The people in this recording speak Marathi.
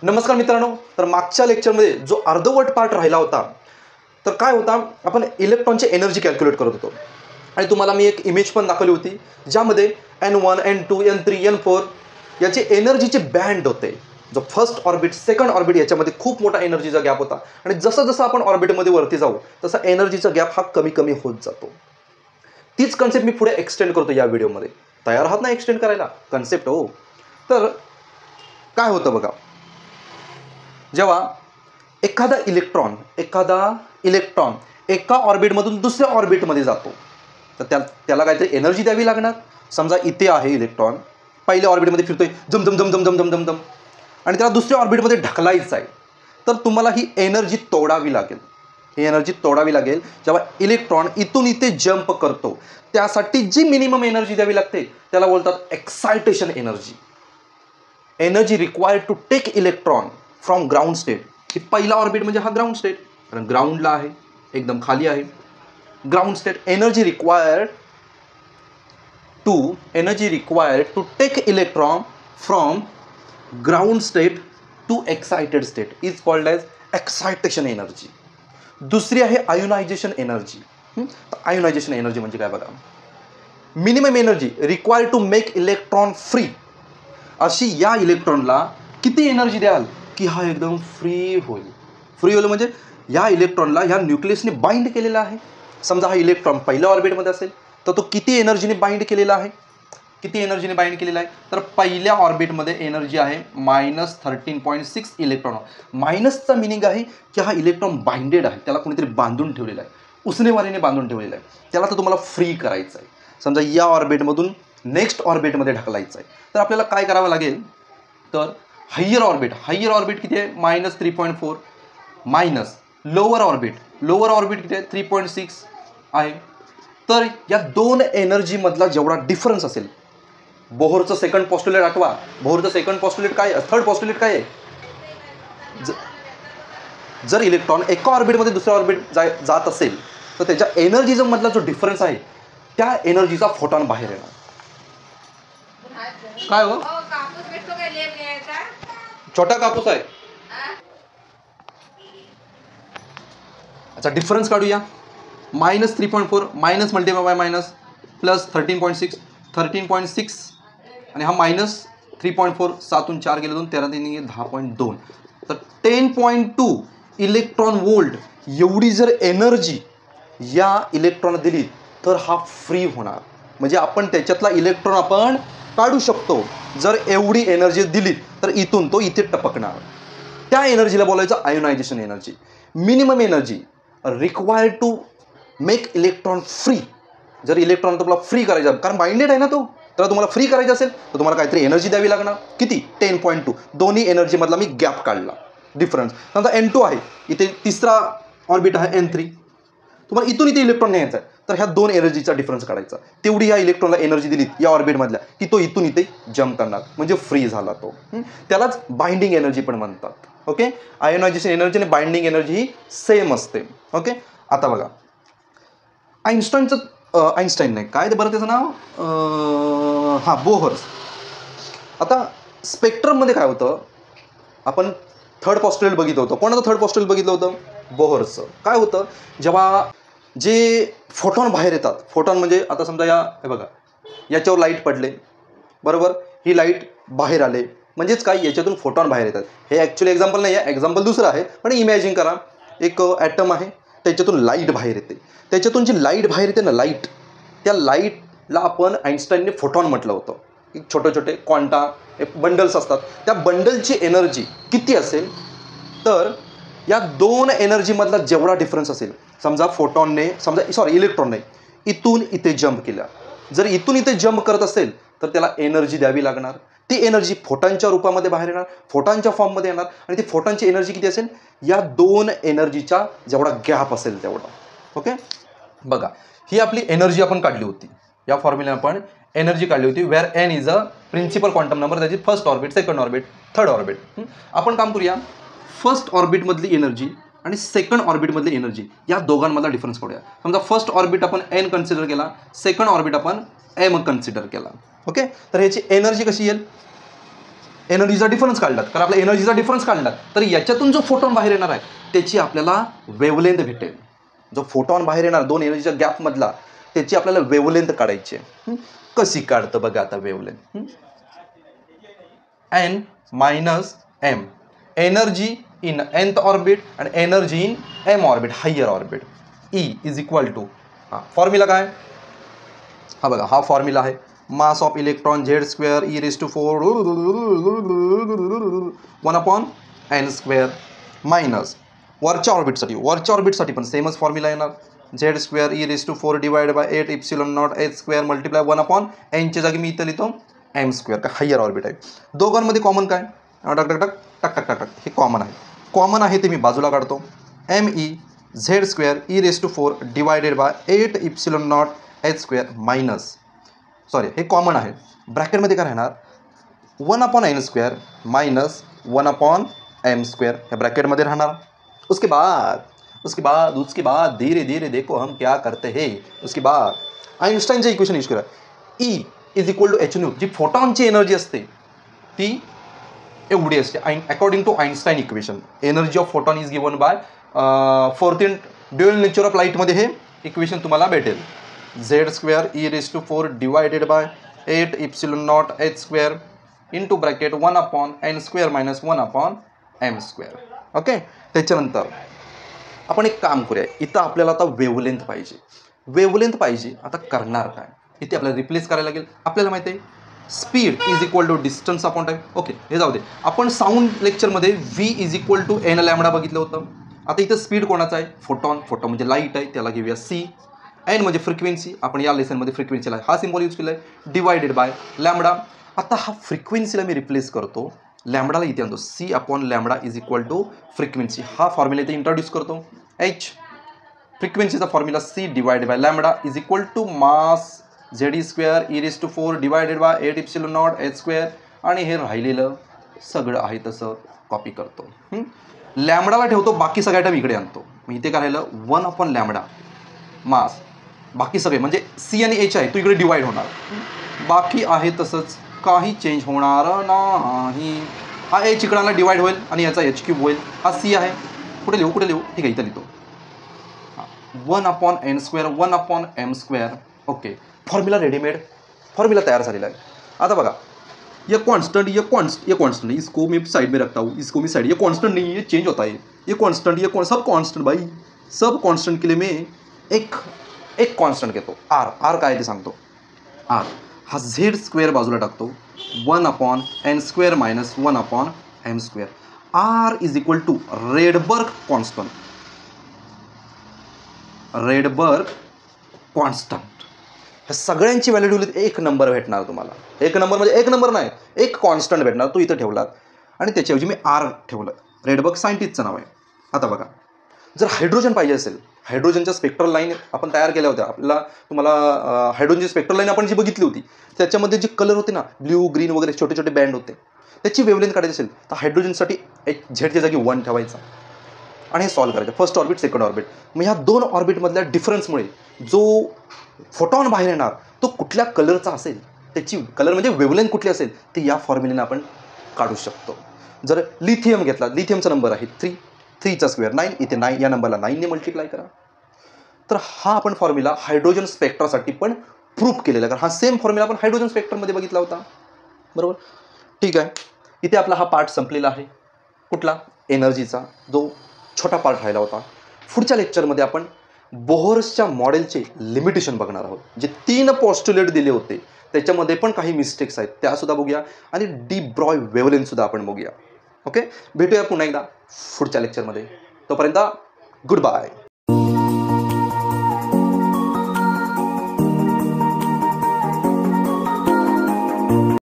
नमस्कार मित्रांनो, तर मागच्या लेक्चरमध्ये जो अर्धवट पार्ट राहिला होता, तर काय होता, आपण इलेक्ट्रॉनची एनर्जी कॅल्क्युलेट करत होतो आणि तुम्हाला मी एक इमेज पण दाखवली होती ज्यामध्ये N1 N2 N3 N4 याची एनर्जीचे बँड होते. जो फर्स्ट ऑर्बिट सेकंड ऑर्बिट याच्यामध्ये खूप मोठा एनर्जीचा गॅप होता आणि जसं जसं आपण ऑर्बिटमध्ये वरती जाऊ तसा एनर्जीचा गॅप हा कमी कमी होत जातो. तीच कन्सेप्ट मी पुढे एक्सटेंड करतो या व्हिडिओमध्ये. तयार आहात ना एक्सटेंड करायला कन्सेप्ट? हो. तर काय होतं बघा, जेव्हा एखादा इलेक्ट्रॉन एका ऑर्बिटमधून दुसऱ्या ऑर्बिटमध्ये जातो तर त्याला काहीतरी एनर्जी द्यावी लागणार. समजा इथे आहे इलेक्ट्रॉन, पहिल्या ऑर्बिटमध्ये फिरतोय जम जम जम जम जम जम जम जम आणि त्याला दुसऱ्या ऑर्बिटमध्ये ढकलायचं आहे, तर तुम्हाला ही एनर्जी तोडावी लागेल. जेव्हा इलेक्ट्रॉन इथून इथे जंप करतो त्यासाठी जी मिनिमम एनर्जी द्यावी लागते त्याला बोलतात excitation energy. Energy required to take electron from ground state. ही पहिला ऑर्बिट म्हणजे हा ग्राउंड स्टेट, कारण ग्राउंडला आहे, एकदम खाली आहे ground state. Energy required to take electron from ground state to excited state is called as excitation energy. दुसरी आहे आयोनायझेशन एनर्जी. आयोनायझेशन एनर्जी म्हणजे काय बघा, minimum energy required to make electron free. अशी या इलेक्ट्रॉनला किती एनर्जी द्याल की हा एकदम फ्री होईल म्हणजे या इलेक्ट्रॉनला ह्या न्यूक्लियसने बाइंड केलेला आहे. समजा हा इलेक्ट्रॉन पहिल्या ऑर्बिटमध्ये असेल तर तो किती एनर्जीने बाइंड केलेला आहे, तर पहिल्या ऑर्बिटमध्ये एनर्जी आहे -13.6 इलेक्ट्रॉन. मायनसचा मिनिंग आहे की हा इलेक्ट्रॉन बाइंडेड आहे, त्याला कोणीतरी बांधून ठेवलेला आहे, उसनेवारीने बांधून ठेवलेला आहे. त्याला तर तुम्हाला फ्री करायचं आहे. समजा या ऑर्बिटमधून नेक्स्ट ऑर्बिटमध्ये ढकलायचं आहे, तर आपल्याला काय करावं लागेल, तर हायर ऑर्बिट किती आहे -3.4 मायनस लोअर ऑर्बिट किती आहे 3.6 आहे. तर या दोन एनर्जीमधला जेवढा डिफरन्स असेल, बोहरचं सेकंड पॉस्ट्युलेट आठवा. बोहरचं सेकंड पॉस्ट्युलेट काय, थर्ड पॉस्ट्युलेट काय आहे, जर इलेक्ट्रॉन एका ऑर्बिटमध्ये दुसऱ्या ऑर्बिट जात असेल तर त्याच्या एनर्जीचा मधला जो डिफरन्स आहे त्या एनर्जीचा फोटॉन बाहेर येणार. काय हो, छोटा कापूस आहे. अच्छा, डिफरन्स काढूया. -3.4 minus multiply by minus plus 13.6 आणि हा -3.4 7 4 गेले 2 13 3 10.2 तर 10.2 इलेक्ट्रॉन वोल्ट एवढी जर एनर्जी या इलेक्ट्रॉन दिली तर हा फ्री होणार. म्हणजे आपण त्याच्यातला इलेक्ट्रॉन आपण काढू शकतो. जर एवढी एनर्जी दिली तर इथून तो इथे टपकणार. त्या एनर्जीला बोलायचं ionisation energy. Minimum energy required to make electron free. जर इलेक्ट्रॉन तुम्हाला फ्री करायचं, कारण बाइंडेड आहे ना तो, तर तुम्हाला फ्री करायचं असेल तर तुम्हाला काहीतरी एनर्जी द्यावी लागणार. किती, 10.2. दोन्ही एनर्जीमधला मी गॅप काढला, डिफरन्स. समजा N2 आहे, इथे तिसरा ऑर्बिट आहे N3, तुम्हाला इथून इथे इलेक्ट्रॉन न्यायचा आहे, तर ह्या दोन एनर्जीचा डिफरन्स काढायचा. तेवढी या इलेक्ट्रॉनला एनर्जी दिली या ऑर्बिटमधल्या की तो इथून इथे जम्प करणार, म्हणजे फ्री झाला तो. त्यालाच बाइंडिंग एनर्जी पण म्हणतात. ओके, आयोनायझेशन एनर्जी आणि बाइंडिंग एनर्जी ही सेम असते. ओके, आता बघा आईन्स्टाईन नाही, काय ते बरं त्याचं नाव, बोहर. आता स्पेक्ट्रममध्ये काय होतं, आपण थर्ड पॉस्ट्युलेट बघितलं होतं. कोणाचं थर्ड पॉस्ट्युलेट बघितलं होतं, बोहरचं. काय होतं, जेव्हा जे फोटॉन बाहेर येतात, फोटॉन म्हणजे आता समजा हे बघा, याच्यावर लाईट पडले, बरोबर, ही लाईट बाहेर आले, म्हणजेच काय, याच्यातून फोटॉन बाहेर येतात. हे ॲक्च्युली एक्झाम्पल नाही आहे, एक्झाम्पल दुसरं आहे, पण इमॅजिन करा एक ॲटम आहे, त्याच्यातून लाईट बाहेर येते. त्याच्यातून जी लाईट बाहेर येते ना, लाईट, त्या लाईटला आपण आईन्स्टाईनने फोटॉन म्हटलं होतं. एक छोटे छोटे क्वांटा बंडल्स असतात, त्या बंडलची एनर्जी किती असेल, तर या दोन एनर्जीमधला जेवढा डिफरन्स असेल, समजा इलेक्ट्रॉनने इथून इथे जंप केला, जर इथून इथे जंप करत असेल तर त्याला एनर्जी द्यावी लागणार. ती एनर्जी फोटॉनच्या रूपामध्ये बाहेर येणार, फोटॉनच्या फॉर्ममध्ये येणार, आणि ती फोटॉनची एनर्जी किती असेल, या दोन एनर्जीचा जेवढा गॅप असेल तेवढा. ओके, बघा, ही आपली एनर्जी आपण काढली होती, या फॉर्म्युल्याने आपण एनर्जी काढली होती, where N is a principal quantum number, त्याची first orbit, second orbit, third orbit. आपण काम करूया, फर्स्ट ऑर्बिटमधली एनर्जी आणि सेकंड ऑर्बिटमधली एनर्जी या दोघांमधला डिफरन्स काढूया. समजा फर्स्ट ऑर्बिट आपण N कन्सिडर केला, सेकंड ऑर्बिट आपण M कन्सिडर केला. ओके, तर ह्याची एनर्जी कशी येईल, एनर्जीचा डिफरन्स काढलात, कारण आपला एनर्जीचा डिफरन्स काढलात तर याच्यातून जो फोटॉन बाहेर येणार आहे त्याची आपल्याला वेवलेंथ भेटेल. जो फोटॉन बाहेर येणार दोन एनर्जीच्या गॅपमधला त्याची आपल्याला वेवलेंथ काढायची आहे. कशी काढतं बघा आता wavelength. n minus m energy in nth orbit आणि energy in m orbit higher orbit. E is equal to formula काय, हा बघा हा फॉर्म्युला आहे. Mass of electron Z² e⁴ 1/n² minus वरच्या ऑर्बिटसाठी पण सेमच फॉर्म्युला येणार. Z² e⁴ divide by 8 ε0 h² multiply 1/n च्या जागी मी इथं लिहितो m². का हायर ऑर्बिट आहे. दोघांमध्ये कॉमन काय, टक टक टक टक टक टक टक हे कॉमन आहे ते मी बाजूला काढतो. me Z² e⁴ divided by 8 ε0 h² minus sorry हे कॉमन आहे. ब्रॅकेटमध्ये काय राहणार 1/n² मायनस 1/m². हे ब्रॅकेटमध्ये राहणार. उसके बाद धीरे धीरे देखो हम क्या करते हैं. उसके बाद आइन्स्टाईनचे इक्वेशन यूज करा. E is equal to h/nu. जी फोटॉनची एनर्जी असते ती एवढी असते according to Einstein equation. Energy of photon is given by 4th dual nature of लाईटमध्ये हे इक्वेशन तुम्हाला भेटेल. Z² e⁴ divided by 8 ε0 h² into bracket 1/n² minus 1/m². Okay. त्याच्यानंतर आपण एक काम करूया. इथं आपल्याला आता वेवलेंथ पाहिजे. आता करणार काय, इथे आपल्याला रिप्लेस करायला लागेल. आपल्याला माहिती आहे speed is equal to distance upon time. Okay हे जाऊ दे. आपण साऊंड लेक्चरमध्ये v is equal to n lambda बघितलं होतं. आता इथं स्पीड कोणाचा आहे, फोटॉन म्हणजे लाईट आहे, त्याला घेऊया c. n म्हणजे फ्रिक्वेन्सी, आपण या लेसनमध्ये फ्रिक्वेन्सीला हा सिम्बॉल यूज केला आहे डिवायडेड बाय लॅम्बडा. आता हा फ्रिक्वेन्सीला मी रिप्लेस करतो, लॅम्बडाला इथे आणतो. c/λ is equal to frequency. हा फॉर्म्युला इथे इंट्रोड्यूस करतो. h फ्रिक्वेन्सीचा formula c divided by lambda is equal to mass Z² e⁴ divided by 8 ε0 h² आणि हे राहिलेलं सगळं आहे तसं कॉपी करतो. लॅम्बडाला ठेवतो, बाकी सगळ्या टाईम इकडे आणतो. मग इथे काय राहिलं 1/λ मास. बाकी सगळे म्हणजे c आणि h आहे तो इकडे डिवाइड होणार. बाकी आहे तसंच काही चेंज होणार नाही. हा h इकडाला डिवाइड होईल आणि याचा h³ होईल. हा c आहे. कुठे लिहू ठीक आहे इथं लिहितो 1/n² 1/m². Okay formula readymade formula तयार झालेला आहे. आता बघा ये कांस्टेंट इसको मैं साइड में रखता हूँ, इसको मैं साइड. ये कांस्टेंट नहीं, ये चेंज होता है. ये कांस्टेंट सब कांस्टेंट भाई. सब कांस्टेंट के लिए मैं एक कांस्टेंट घेतो r काय ते सांगतो. r हा Z² बाजूला टाकतो 1/n² minus 1/m². r is equal to Rydberg constant. ह्या सगळ्यांची व्हॅल्यू ठेवली एक नंबर भेटणार तुम्हाला. एक नंबर म्हणजे एक नंबर नाही, एक कॉन्स्टंट भेटणार. तो इथं ठेवलात आणि त्याच्याऐवजी मी r ठेवलं. रेडबर्ग सायंटिस्टचं नाव आहे. आता बघा जर हायड्रोजन पाहिजे असेल, हायड्रोजनच्या स्पेक्ट्रल लाईन आपण तयार केल्या होत्या. तुम्हाला हायड्रोजनची स्पेक्ट्रल लाईन आपण जी बघितली होती त्याच्यामध्ये जे कलर होते ना ब्ल्यू ग्रीन वगैरे छोटे छोटे बँड होते, त्याची वेवलेंथ काढायची असेल तर हायड्रोजनसाठी झेडच्या जागी 1 ठेवायचा आणि हे सॉल्व्ह करायचं. First orbit second orbit. मग ह्या दोन ऑर्बिटमधल्या डिफरन्समुळे जो फोटॉन बाहेर येणार तो कुठल्या कलरचा असेल, त्याची कलर म्हणजे वेवलेंथ कुठली असेल ती या फॉर्म्युलेने आपण काढू शकतो. जर लिथियम घेतला, लिथियमचा नंबर आहे 3चा स्क्वेअर 9. इथे 9 या नंबरला 9ने मल्टिप्लाय करा. तर हा आपण फॉर्म्युला हायड्रोजन स्पेक्ट्रासाठी पण प्रूफ केलेला आहे. कारण हा सेम फॉर्म्युला आपण हायड्रोजन स्पेक्ट्रममध्ये बघितला होता. बरोबर ठीक आहे. इथे आपला हा पार्ट संपलेला आहे. कुठला एनर्जीचा, जो छोटा पार्ट राहिला होता. पुढच्या लेक्चरमध्ये आपण बोहर्सच्या मॉडेलचे लिमिटेशन बघणार आहोत. जे 3 पॉस्ट्युलेट दिले होते त्याच्यामध्ये पण काही मिस्टेक्स आहेत त्यासुद्धा बघूया आणि डी ब्रॉय वेवलेंथसुद्धा आपण बघूया. ओके भेटूया पुन्हा एकदा पुढच्या लेक्चरमध्ये. तोपर्यंत गुड बाय.